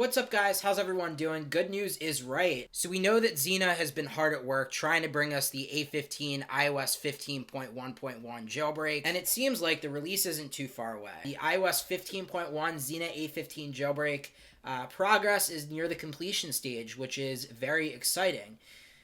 What's up, guys? How's everyone doing? Good news is right. So we know that XinaA has been hard at work trying to bring us the A15 iOS 15.1.1 jailbreak, and it seems like the release isn't too far away. The iOS 15.1 XinaA A15 jailbreak progress is near the completion stage, which is very exciting.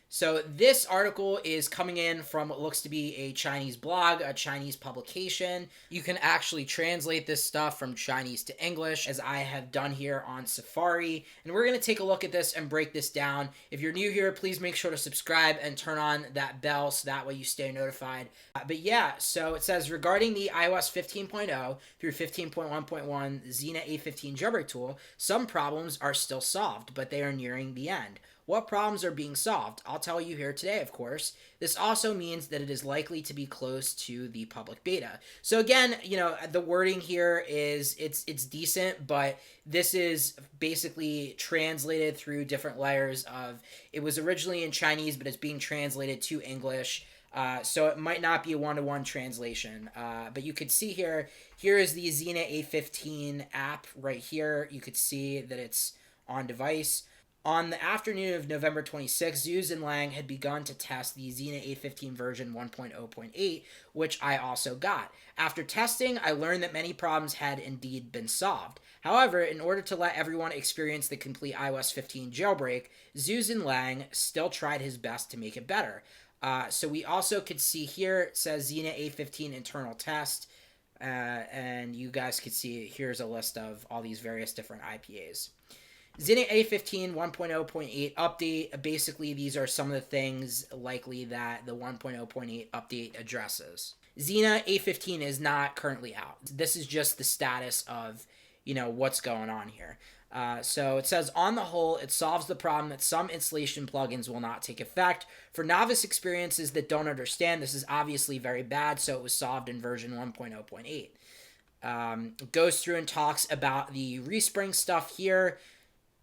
So this article is coming in from what looks to be a Chinese blog, a Chinese publication. You can actually translate this stuff from Chinese to English, as I have done here on Safari. And we're going to take a look at this and break this down. If you're new here, please make sure to subscribe and turn on that bell so that way you stay notified. But yeah, so it says, regarding the iOS 15.0 through 15.1.1 XinaA A15 jailbreak tool, some problems are still solved, but they are nearing the end. What problems are being solved? I'll tell you here today, of course. This also means that it is likely to be close to the public beta. So again, the wording here is it's decent, but this is basically translated through different layers of, it was originally in Chinese, but it's being translated to English. So it might not be a one-to-one translation, but you could see here is the XinaA A15 app right here. You could see that it's on device. On the afternoon of November 26, Zhu and Lang had begun to test the XinaA A15 version 1.0.8, which I also got. After testing, I learned that many problems had indeed been solved. However, in order to let everyone experience the complete iOS 15 jailbreak, Zhu and Lang still tried his best to make it better. So we also could see here, it says XinaA A15 internal test, and you guys could see here's a list of all these various different IPAs. XinaA A15 1.0.8 update, basically these are some of the things likely that the 1.0.8 update addresses. XinaA A15 is not currently out. This is just the status of, what's going on here. So it says, on the whole, it solves the problem that some installation plugins will not take effect. For novice experiences that don't understand, this is obviously very bad, so it was solved in version 1.0.8. Goes through and talks about the respring stuff here.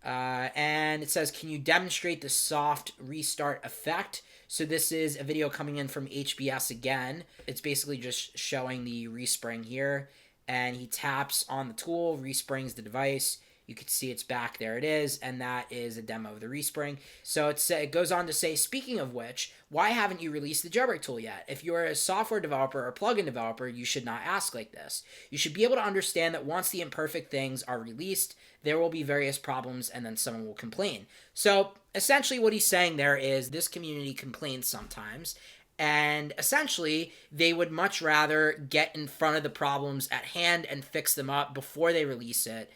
And it says, can you demonstrate the soft restart effect? So this is a video coming in from HBS again. It's basically just showing the respring here. And he taps on the tool, resprings the device. You can see it's back. There it is. And that is a demo of the respring. So it goes on to say, speaking of which, why haven't you released the jailbreak tool yet? If you're a software developer or plugin developer, you should not ask like this. You should be able to understand that once the imperfect things are released, there will be various problems and then someone will complain. So essentially what he's saying there is this community complains sometimes, and essentially they would much rather get in front of the problems at hand and fix them up before they release it,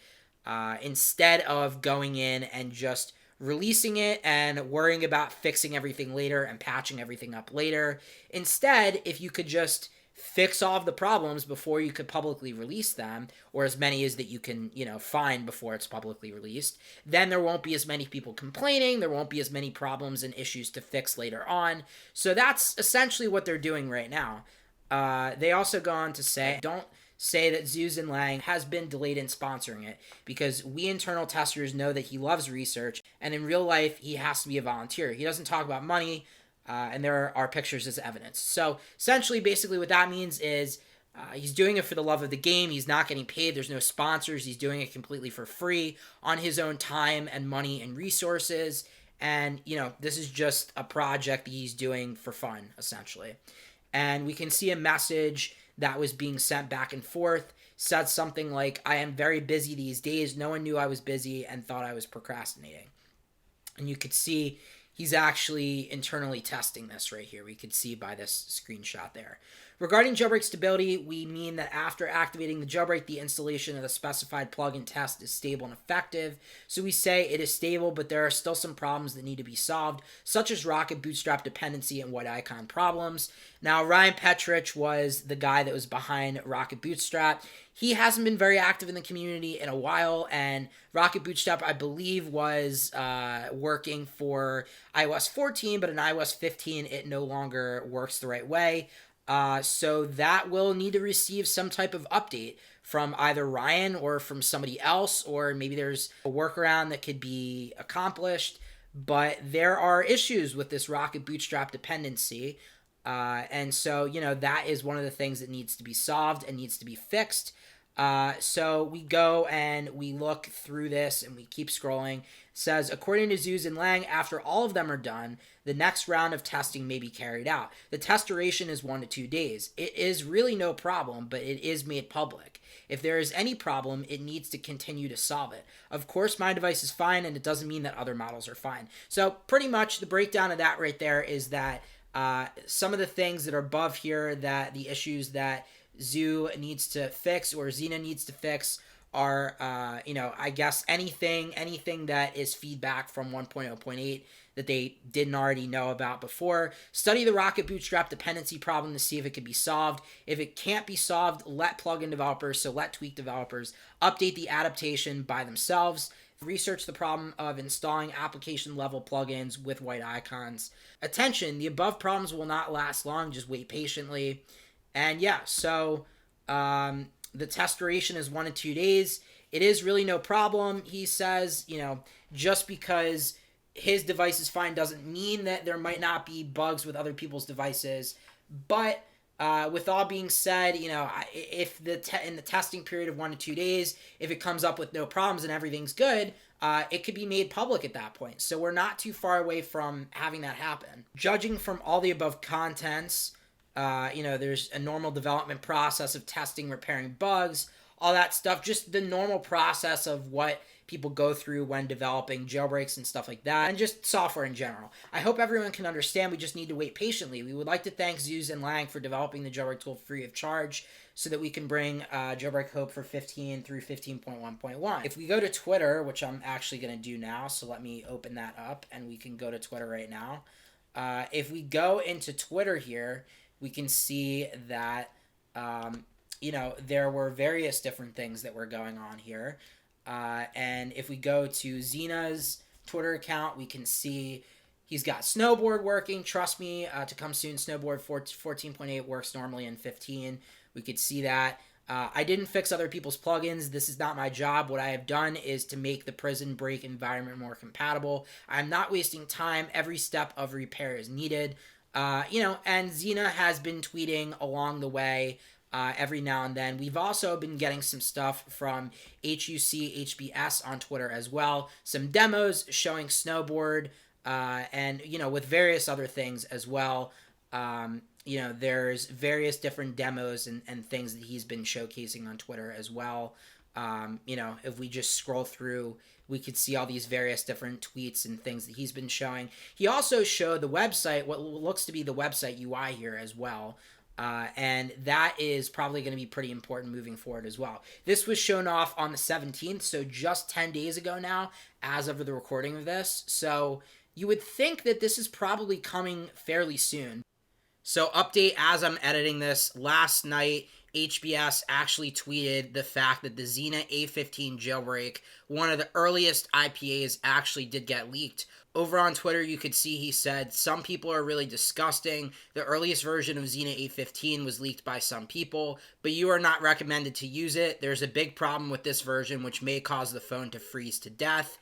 instead of going in and just releasing it and worrying about fixing everything later and patching everything up later. Instead, if you could just fix all of the problems before you could publicly release them, or as many as that you can, find before it's publicly released, then there won't be as many people complaining, there won't be as many problems and issues to fix later on. So that's essentially what they're doing right now. They also go on to say, don't say that Zhu and Lang has been delayed in sponsoring it, because we internal testers know that he loves research, and in real life, he has to be a volunteer. He doesn't talk about money, and there are pictures as evidence. So essentially, basically what that means is he's doing it for the love of the game. He's not getting paid. There's no sponsors. He's doing it completely for free on his own time and money and resources. And, this is just a project that he's doing for fun, essentially. And we can see a message that was being sent back and forth, said something like, I am very busy these days. No one knew I was busy and thought I was procrastinating. And you could see he's actually internally testing this right here. We could see by this screenshot there. Regarding jailbreak stability, we mean that after activating the jailbreak, the installation of the specified plugin test is stable and effective. So we say it is stable, but there are still some problems that need to be solved, such as Rocket Bootstrap dependency and white icon problems. Now, Ryan Petrich was the guy that was behind Rocket Bootstrap. He hasn't been very active in the community in a while, and Rocket Bootstrap, I believe, was working for iOS 14, but in iOS 15, it no longer works the right way. So that will need to receive some type of update from either Ryan or from somebody else, or maybe there's a workaround that could be accomplished. But there are issues with this Rocket Bootstrap dependency. And so, that is one of the things that needs to be solved and needs to be fixed. So we go and we look through this and we keep scrolling. It says, according to Zuse and Lang, after all of them are done, the next round of testing may be carried out. The test duration is 1 to 2 days. It is really no problem, but it is made public. If there is any problem, it needs to continue to solve it. Of course, my device is fine, and it doesn't mean that other models are fine. So pretty much the breakdown of that right there is that some of the things that are above here, that the issues that Zoo needs to fix or XinaA needs to fix are, I guess anything that is feedback from 1.0.8 that they didn't already know about before. Study the Rocket Bootstrap dependency problem to see if it can be solved. If it can't be solved, let plugin developers, so let Tweak developers, update the adaptation by themselves. Research the problem of installing application level plugins with white icons. Attention, the above problems will not last long, just wait patiently. And yeah, so the test duration is 1 to 2 days. It is really no problem. He says, just because his device is fine doesn't mean that there might not be bugs with other people's devices. But with all being said, if in the testing period of 1 to 2 days, if it comes up with no problems and everything's good, it could be made public at that point. So we're not too far away from having that happen. Judging from all the above contents, there's a normal development process of testing, repairing bugs, all that stuff, just the normal process of what people go through when developing jailbreaks and stuff like that, and just software in general. I hope everyone can understand. We just need to wait patiently. We would like to thank Zuse and Lang for developing the jailbreak tool free of charge so that we can bring jailbreak hope for 15 through 15.1.1. If we go to Twitter, which I'm actually going to do now, so let me open that up and we can go to Twitter right now. If we go into Twitter here, we can see that, there were various different things that were going on here. And if we go to XinaA's Twitter account, we can see he's got Snowboard working. Trust me, to come soon. Snowboard 14.8 works normally in 15. We could see that. I didn't fix other people's plugins. This is not my job. What I have done is to make the Prison Break environment more compatible. I'm not wasting time. Every step of repair is needed. And XinaA has been tweeting along the way every now and then. We've also been getting some stuff from HBS on Twitter as well. Some demos showing Snowboard and, with various other things as well. There's various different demos and things that he's been showcasing on Twitter as well. If we just scroll through, we could see all these various different tweets and things that he's been showing. He also showed the website, what looks to be the website UI here as well. And that is probably going to be pretty important moving forward as well. This was shown off on the 17th, so just 10 days ago now, as of the recording of this. So you would think that this is probably coming fairly soon. So update as I'm editing this, last night, HBS actually tweeted the fact that the XinaA15 jailbreak, one of the earliest IPAs, actually did get leaked. Over on Twitter, you could see he said, some people are really disgusting. The earliest version of XinaA15 was leaked by some people, but you are not recommended to use it. There's a big problem with this version, which may cause the phone to freeze to death.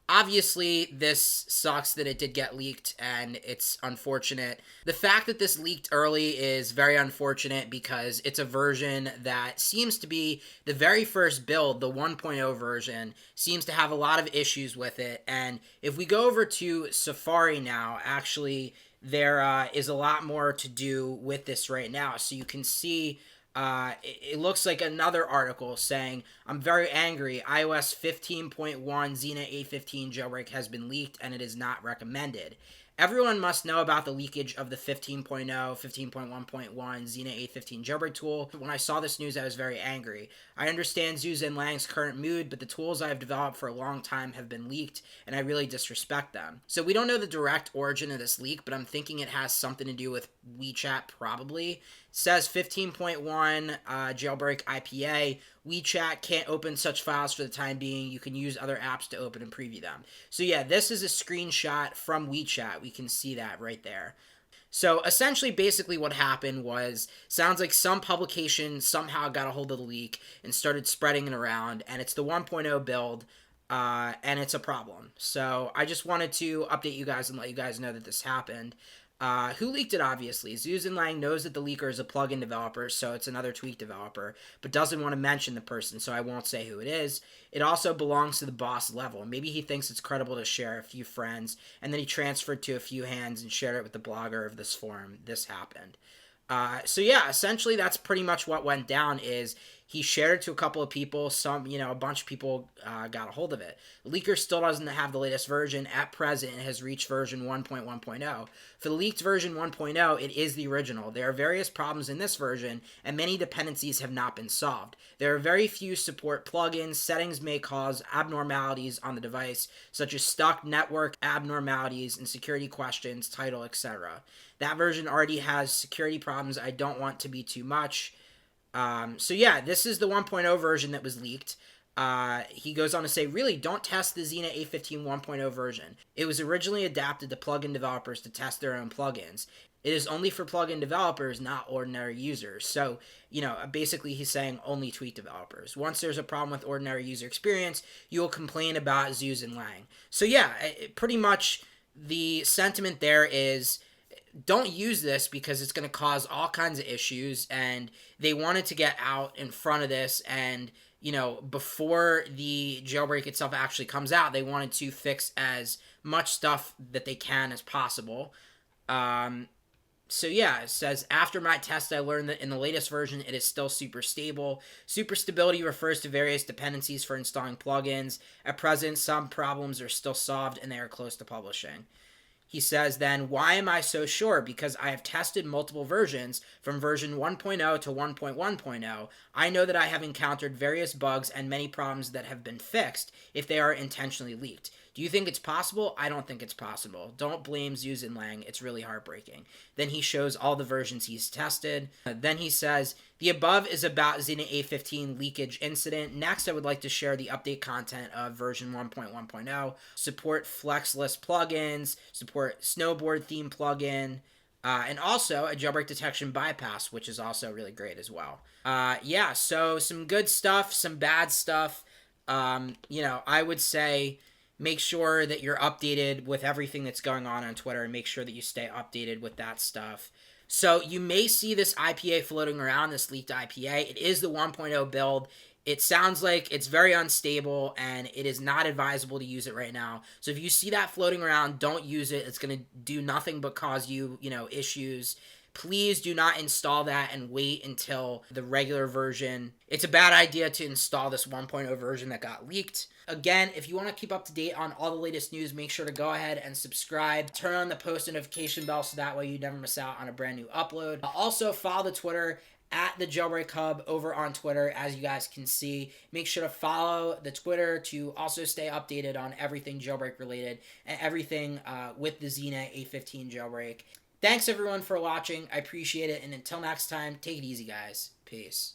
Obviously, this sucks that it did get leaked, and it's unfortunate. The fact that this leaked early is very unfortunate because it's a version that seems to be the very first build, the 1.0 version, seems to have a lot of issues with it. And if we go over to Safari now, actually, there is a lot more to do with this right now. So you can see it looks like another article saying, I'm very angry. iOS 15.1 XinaA15 jailbreak has been leaked and it is not recommended. Everyone must know about the leakage of the 15.0, 15.1.1 XinaA15 jailbreak tool. When I saw this news, I was very angry. I understand Zuse and Lang's current mood, but the tools I have developed for a long time have been leaked, and I really disrespect them. So we don't know the direct origin of this leak, but I'm thinking it has something to do with WeChat, probably. It says 15.1 jailbreak IPA. WeChat can't open such files for the time being. You can use other apps to open and preview them. So yeah, this is a screenshot from WeChat. We can see that right there. So essentially, basically what happened was, sounds like some publication somehow got a hold of the leak and started spreading it around, and it's the 1.0 build, and it's a problem. So I just wanted to update you guys and let you guys know that this happened. Who leaked it, obviously? Zuz and Lang knows that the leaker is a plugin developer, so it's another tweak developer, but doesn't want to mention the person, so I won't say who it is. It also belongs to the boss level. Maybe he thinks it's credible to share a few friends, and then he transferred to a few hands and shared it with the blogger of this forum. This happened. So yeah, essentially that's pretty much what went down. Is he shared it to a couple of people, a bunch of people got a hold of it. The leaker still doesn't have the latest version at present and has reached version 1.1.0. For the leaked version 1.0, it is the original. There are various problems in this version, and many dependencies have not been solved. There are very few support plugins. Settings may cause abnormalities on the device, such as stuck network abnormalities and security questions, title, etc. That version already has security problems. I don't want to be too much. So yeah, this is the 1.0 version that was leaked. He goes on to say, really, don't test the XinaA15 1.0 version. It was originally adapted to plugin developers to test their own plugins. It is only for plugin developers, not ordinary users. So, basically he's saying only tweak developers. Once there's a problem with ordinary user experience, you will complain about Zuz and Lang. So yeah, pretty much the sentiment there is, don't use this because it's going to cause all kinds of issues, and they wanted to get out in front of this, and before the jailbreak itself actually comes out, they wanted to fix as much stuff that they can as possible. So yeah, it says, after my test, I learned that in the latest version, it is still super stable. Super stability refers to various dependencies for installing plugins. At present, some problems are still solved and they are close to publishing. He says then, why am I so sure? Because I have tested multiple versions from version 1.0 to 1.1.0. I know that I have encountered various bugs and many problems that have been fixed if they are intentionally leaked. Do you think it's possible? I don't think it's possible. Don't blame Zuz and Lang. It's really heartbreaking. Then he shows all the versions he's tested. Then he says, the above is about XinaA15 leakage incident. Next, I would like to share the update content of version 1.1.0. Support flexless plugins, support snowboard theme plugin, and also a jailbreak detection bypass, which is also really great as well. Yeah, so some good stuff, some bad stuff. I would say make sure that you're updated with everything that's going on Twitter, and make sure that you stay updated with that stuff. So you may see this IPA floating around, this leaked IPA. It is the 1.0 build. It sounds like it's very unstable, and it is not advisable to use it right now. So if you see that floating around, don't use it. It's going to do nothing but cause you, issues. Please do not install that and wait until the regular version. It's a bad idea to install this 1.0 version that got leaked. Again, if you want to keep up to date on all the latest news, make sure to go ahead and subscribe. Turn on the post notification bell so that way you never miss out on a brand new upload. Also, follow the Twitter at the Jailbreak Hub over on Twitter, as you guys can see. Make sure to follow the Twitter to also stay updated on everything jailbreak related and everything with the XinaA15 jailbreak. Thanks everyone for watching. I appreciate it. And until next time, take it easy, guys. Peace.